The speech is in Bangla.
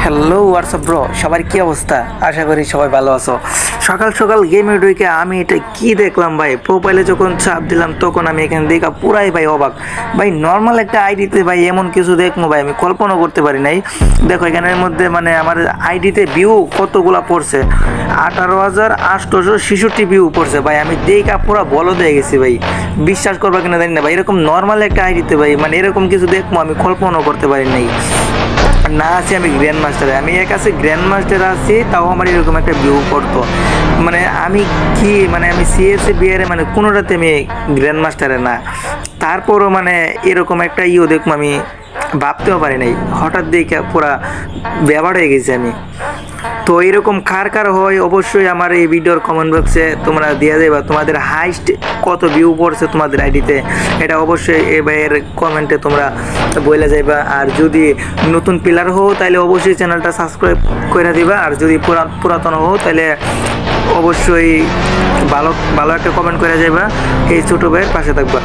হ্যালো হোয়াটসঅ্যাপ ব্রো, সবার কি অবস্থা? আশা করি সবাই ভালো আছো। সকাল সকাল গেমে ঢুকে আমি এটা কি দেখলাম ভাই, প্রোফাইলে যখন চাপ দিলাম তখন আমি এখানে দেখা পুরাই ভাই অবাক। ভাই নর্মাল একটা আইডিতে ভাই এমন কিছু দেখবো ভাই আমি কল্পনা করতে পারি নাই। দেখো এখানের মধ্যে মানে আমার আইডিতে ভিউ কতগুলা পড়ছে, 18,866 ভিউ পড়ছে ভাই। আমি দেখা পুরা বলদ হয়ে গেছি ভাই, বিশ্বাস করবা কিনা জানি না ভাই। এরকম নর্মাল একটা আইডিতে ভাই মানে এরকম কিছু দেখবো আমি কল্পনাও করতে পারি নাই। না আছি আমি গ্র্যান্ড মাস্টারে, আমি এক আছে গ্র্যান্ড মাস্টারে আছি, তাও আমার এরকম একটা ভিউ পড়তো। মানে আমি কি মানে আমি সিএসএ বিআরে মানে কোনোটাতে আমি গ্র্যান্ড মাস্টারে না, তারপরও মানে এরকম একটা দেখবো আমি ভাবতেও পারি নাই। হঠাৎ দেখে পুরা ব্যাপার হয়ে গেছি আমি। তো এরকম কার কার হয় অবশ্যই আমার এই ভিডিওর কমেন্ট বক্সে তোমরা দিয়ে যাবে, তোমাদের হাইস্ট কত ভিউ পড়ছে তোমাদের আইডিতে, এটা অবশ্যই এই ভাইয়ের কমেন্টে তোমরা বলে যাইবা। আর যদি নতুন প্লেয়ার হও তাহলে অবশ্যই চ্যানেলটা সাবস্ক্রাইব করে দিবা, আর যদি পুরাতন হও তাহলে অবশ্যই ভালো ভালো একটা কমেন্ট করে যাইবা, এই ছোটো ভাইয়ের পাশে থাকবা।